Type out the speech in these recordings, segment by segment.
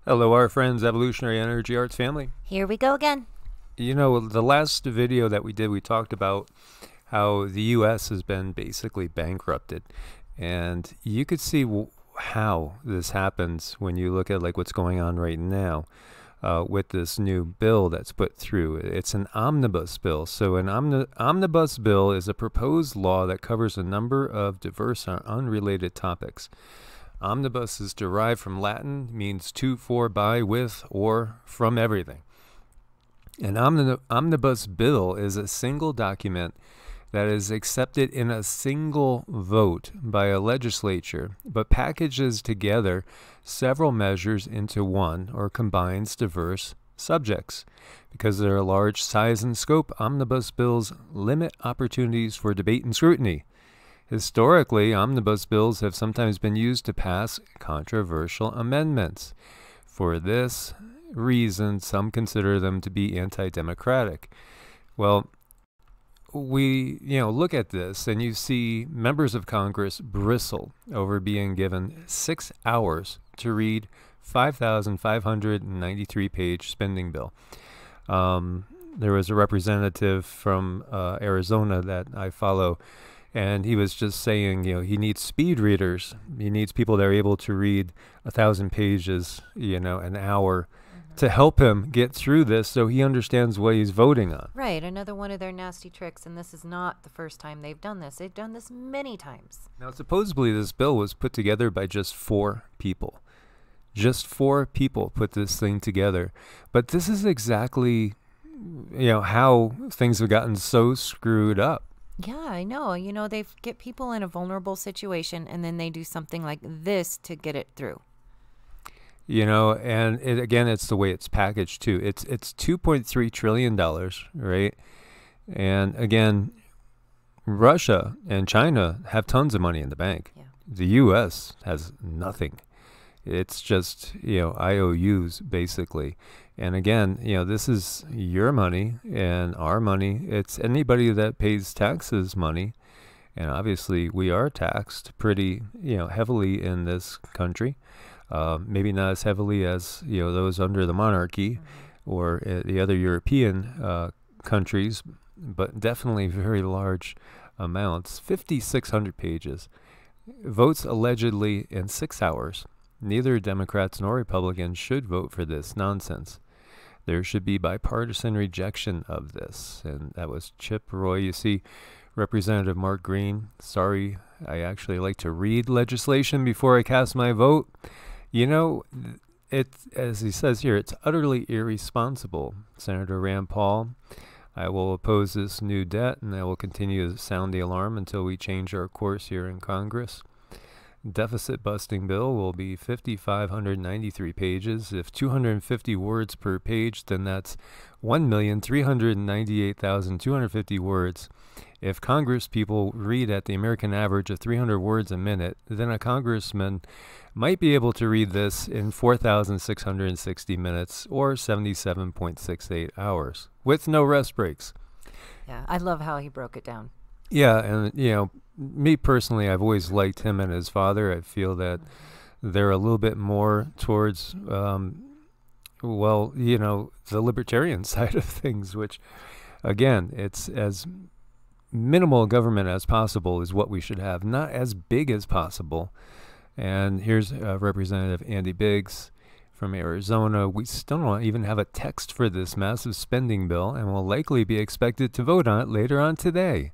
Hello, our friends, Evolutionary Energy Arts family. Here we go again. You know, the last video that we did, we talked about how the U.S. has been basically bankrupted. And you could see how this happens when you look at like what's going on right now with this new bill that's put through. It's an omnibus bill. So an omnibus bill is a proposed law that covers a number of diverse and unrelated topics. Omnibus is derived from Latin, means to, for, by, with, or from everything. An omnibus bill is a single document that is accepted in a single vote by a legislature, but packages together several measures into one or combines diverse subjects. Because of their large size and scope, omnibus bills limit opportunities for debate and scrutiny. Historically, omnibus bills have sometimes been used to pass controversial amendments. For this reason, some consider them to be anti-democratic. Well, we look at this and you see members of Congress bristle over being given 6 hours to read 5,593 page spending bill. There was a representative from Arizona that I follow, and he was just saying, he needs speed readers. He needs people that are able to read 1,000 pages, an hour, to help him get through this so he understands what he's voting on. Right, another one of their nasty tricks, and this is not the first time they've done this. They've done this many times. Now, supposedly this bill was put together by just 4 people. Just 4 people put this thing together. But this is exactly, how things have gotten so screwed up. Yeah, I know. They get people in a vulnerable situation, and then they do something like this to get it through. And again, it's the way it's packaged too. It's $2.3 trillion, right? And again, Russia and China have tons of money in the bank. Yeah. The U.S. has nothing. It's just, IOUs basically. And again, this is your money and our money. It's anybody that pays taxes money. And obviously we are taxed pretty, heavily in this country. Maybe not as heavily as, those under the monarchy or the other European countries, but definitely very large amounts. 5,600 pages. Votes allegedly in 6 hours. Neither Democrats nor Republicans should vote for this nonsense. There should be bipartisan rejection of this. And that was Chip Roy. You see, Representative Mark Green, sorry, I actually like to read legislation before I cast my vote. As he says here, it's utterly irresponsible. Senator Rand Paul, I will oppose this new debt, and I will continue to sound the alarm until we change our course here in Congress. Deficit busting bill will be 5,593 pages. If 250 words per page, then that's 1,398,250 words. If Congress people read at the American average of 300 words a minute, then a congressman might be able to read this in 4,660 minutes or 77.68 hours with no rest breaks. Yeah, I love how he broke it down. Yeah, and me personally, I've always liked him and his father. I feel that they're a little bit more towards, the libertarian side of things, which, again, it's as minimal government as possible is what we should have, not as big as possible. And here's Representative Andy Biggs from Arizona. We still don't even have a text for this massive spending bill and will likely be expected to vote on it later on today.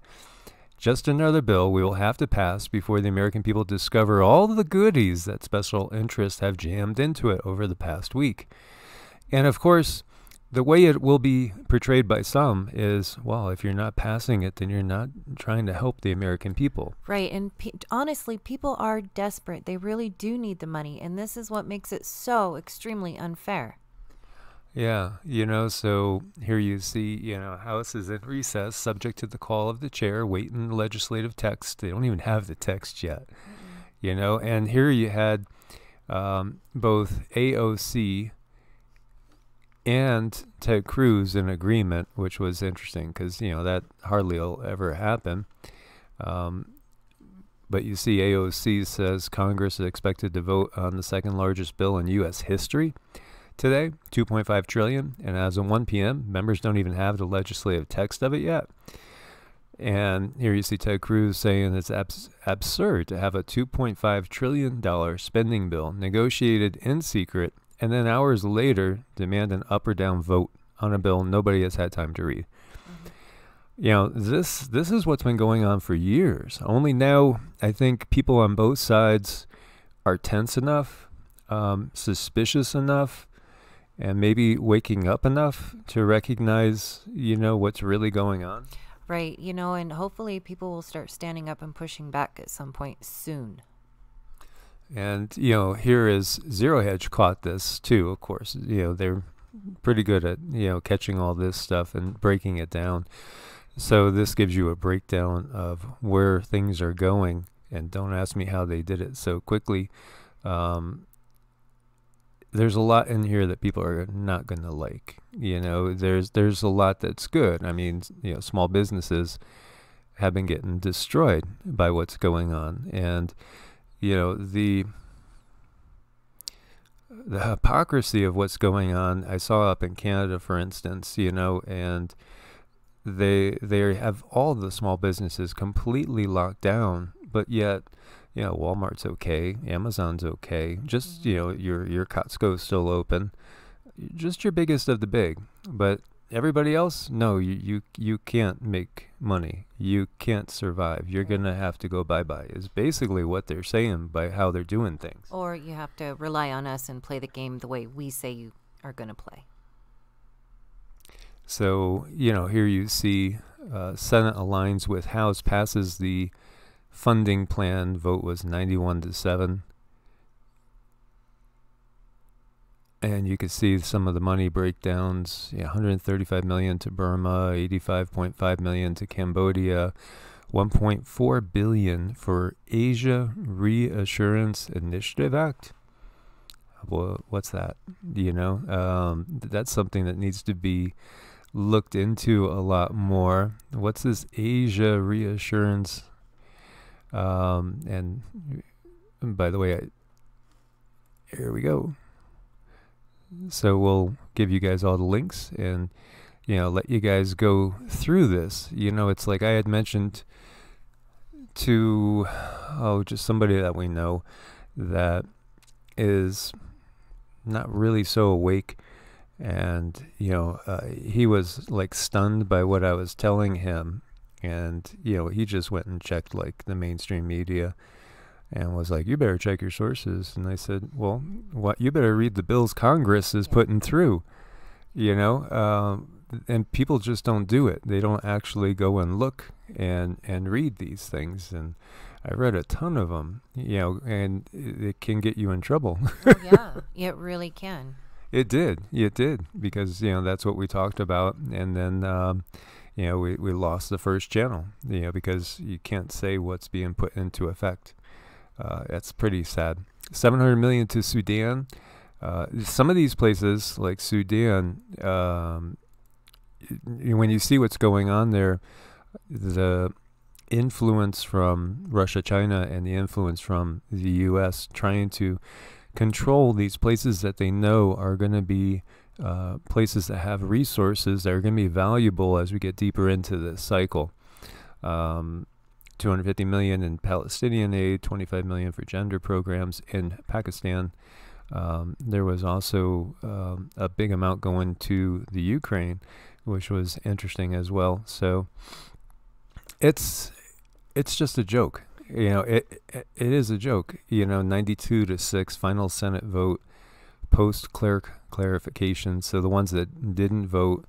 Just another bill we will have to pass before the American people discover all the goodies that special interests have jammed into it over the past week. And of course, the way it will be portrayed by some is, well, if you're not passing it, then you're not trying to help the American people. Right, and honestly, people are desperate. They really do need the money, and this is what makes it so extremely unfair. Yeah, so here you see, House is in recess, subject to the call of the chair, waiting legislative text. They don't even have the text yet, and here you had both AOC and Ted Cruz in agreement, which was interesting because, that hardly will ever happen. But you see AOC says Congress is expected to vote on the second largest bill in U.S. history today, $2.5 trillion. And as of 1 p.m., members don't even have the legislative text of it yet. And here you see Ted Cruz saying it's absurd to have a $2.5 trillion spending bill negotiated in secret and then hours later demand an up or down vote on a bill nobody has had time to read. You know, this is what's been going on for years. Only now, I think people on both sides are tense enough, suspicious enough, and maybe waking up enough to recognize, you know, what's really going on. Right. You know, and hopefully people will start standing up and pushing back at some point soon. And, you know, here is Zero Hedge caught this too, of course. You know, they're pretty good at, you know, catching all this stuff and breaking it down. So this gives you a breakdown of where things are going, and don't ask me how they did it so quickly. There's a lot in here that people are not going to like. You know, there's a lot that's good. I mean, you know, small businesses have been getting destroyed by what's going on, and you know, the hypocrisy of what's going on. I saw up in Canada, for instance, you know, and they have all the small businesses completely locked down, but yet, you know, Walmart's okay, Amazon's okay, just, you know, your Costco's still open, just your biggest of the big. But everybody else, no, you can't make money, you can't survive, you're gonna have to go bye-bye, is basically what they're saying by how they're doing things. Or you have to rely on us and play the game the way we say you are going to play. So, you know, here you see Senate aligns with House, passes the funding plan. Vote was 91-7. And you can see some of the money breakdowns. Yeah, $135 million to Burma, $85.5 million to Cambodia, $1.4 billion for Asia Reassurance Initiative Act. Well, what's that? You know, that's something that needs to be looked into a lot more. What's this Asia Reassurance? And by the way, here we go. So we'll give you guys all the links and, you know, let you guys go through this. You know, it's like I had mentioned to, just somebody that we know that is not really so awake. And, you know, he was like stunned by what I was telling him. And, you know, he just went and checked like the mainstream media and was like, you better check your sources. And I said, well, what? You better read the bills Congress is putting through, you know, and people just don't do it. They don't actually go and look and read these things. And I read a ton of them, you know, and it can get you in trouble. Oh, yeah, it really can. It did, because, you know, that's what we talked about. And then, you know, we lost the first channel, you know, because you can't say what's being put into effect. That's pretty sad. $700 million to Sudan. Some of these places, like Sudan, when you see what's going on there, the influence from Russia, China, and the influence from the U.S. trying to control these places that they know are going to be places that have resources that are going to be valuable as we get deeper into this cycle. $250 million in Palestinian aid, $25 million for gender programs in Pakistan. There was also a big amount going to the Ukraine, which was interesting as well. So it's just a joke. You know, it is a joke. You know, 92-6 final Senate vote, post clarification. So the ones that didn't vote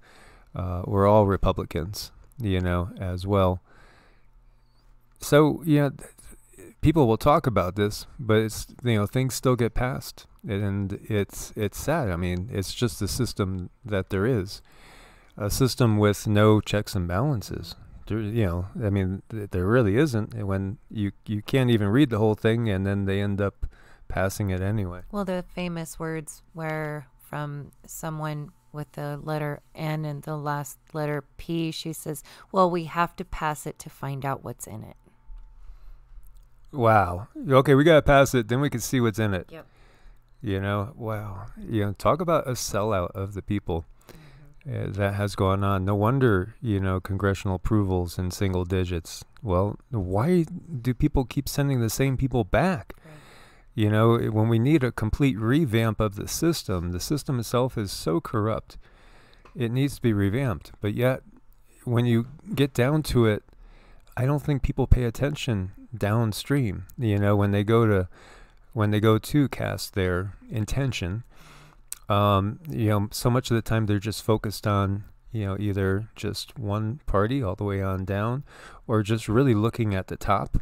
were all Republicans, you know, as well. So, yeah, people will talk about this, but it's, you know, things still get passed, and it's sad. I mean, it's just the system that there is, a system with no checks and balances. There, you know, I mean, there really isn't. When you can't even read the whole thing, and then they end up passing it anyway. Well, the famous words were from someone with the letter N and the last letter P. She says, well, we have to pass it to find out what's in it. Wow. Okay, we got to pass it. Then we can see what's in it. Yep. Wow. Talk about a sellout of the people. That has gone on. No wonder, congressional approvals in single digits. Well, why do people keep sending the same people back? Right. When we need a complete revamp of the system itself is so corrupt. It needs to be revamped. But yet, when you get down to it, I don't think people pay attention downstream. When they go to cast their intention, so much of the time they're just focused on, either just one party all the way on down, or just really looking at the top,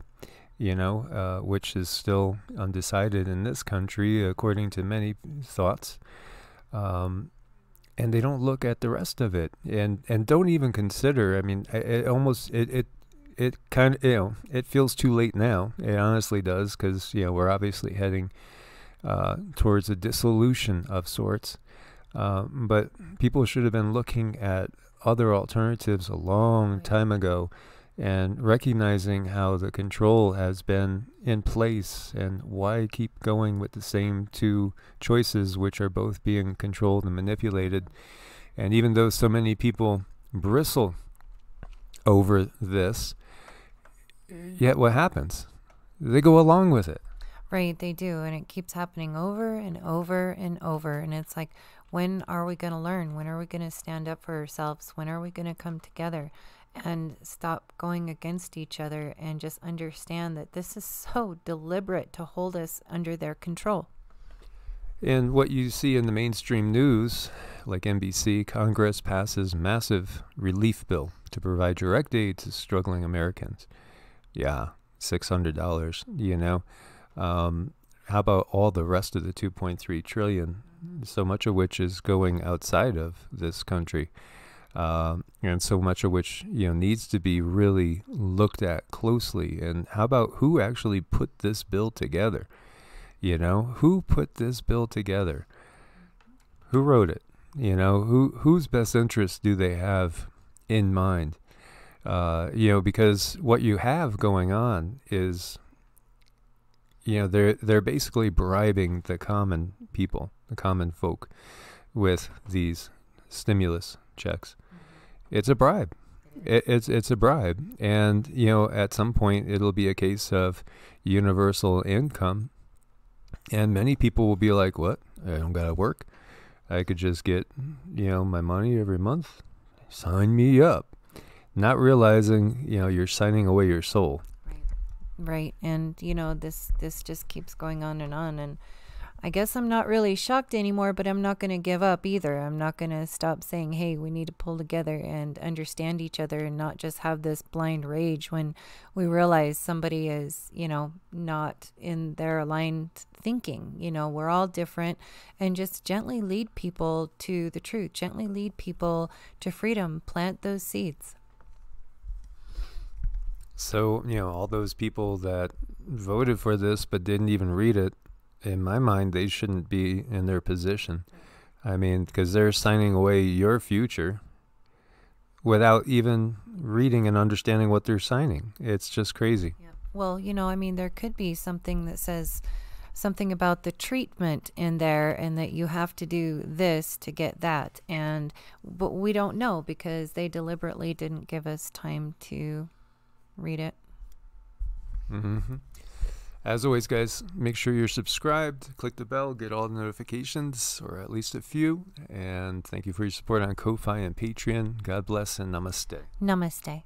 which is still undecided in this country, according to many thoughts. And they don't look at the rest of it, and don't even consider. I mean, it kind of, it feels too late now. It honestly does, because we're obviously heading towards a dissolution of sorts. But people should have been looking at other alternatives a long time ago, and recognizing how the control has been in place, and why keep going with the same two choices, which are both being controlled and manipulated. And even though so many people bristle over this, yet what happens? They go along with it. Right, they do. And it keeps happening over and over and over. And it's like, when are we going to learn? When are we going to stand up for ourselves? When are we going to come together and stop going against each other, and just understand that this is so deliberate to hold us under their control? And what you see in the mainstream news, like NBC, Congress passes massive relief bill to provide direct aid to struggling Americans. Yeah, $600, how about all the rest of the 2.3 trillion, so much of which is going outside of this country, and so much of which needs to be really looked at closely. And how about who actually put this bill together? Who put this bill together? Who wrote it? Whose best interests do they have in mind? Because what you have going on is, they're basically bribing the common people, the common folk, with these stimulus checks. It's a bribe. It's a bribe. And, at some point it'll be a case of universal income. And many people will be like, what? I don't gotta work. I could just get, my money every month. Sign me up. Not realizing, you're signing away your soul. Right. And, this just keeps going on. And I guess I'm not really shocked anymore, but I'm not going to give up either. I'm not going to stop saying, hey, we need to pull together and understand each other, and not just have this blind rage when we realize somebody is, not in their aligned thinking. We're all different, and just gently lead people to the truth, gently lead people to freedom, plant those seeds. So, all those people that voted for this but didn't even read it, in my mind, they shouldn't be in their position. I mean, because they're signing away your future without even reading and understanding what they're signing. It's just crazy. Yeah. Well, there could be something that says something about the treatment in there, and that you have to do this to get that. But we don't know, because they deliberately didn't give us time to read it. Mm-hmm. As always, guys, make sure you're subscribed, click the bell, get all the notifications, or at least a few. And thank you for your support on Ko-Fi and Patreon. God bless and namaste. Namaste.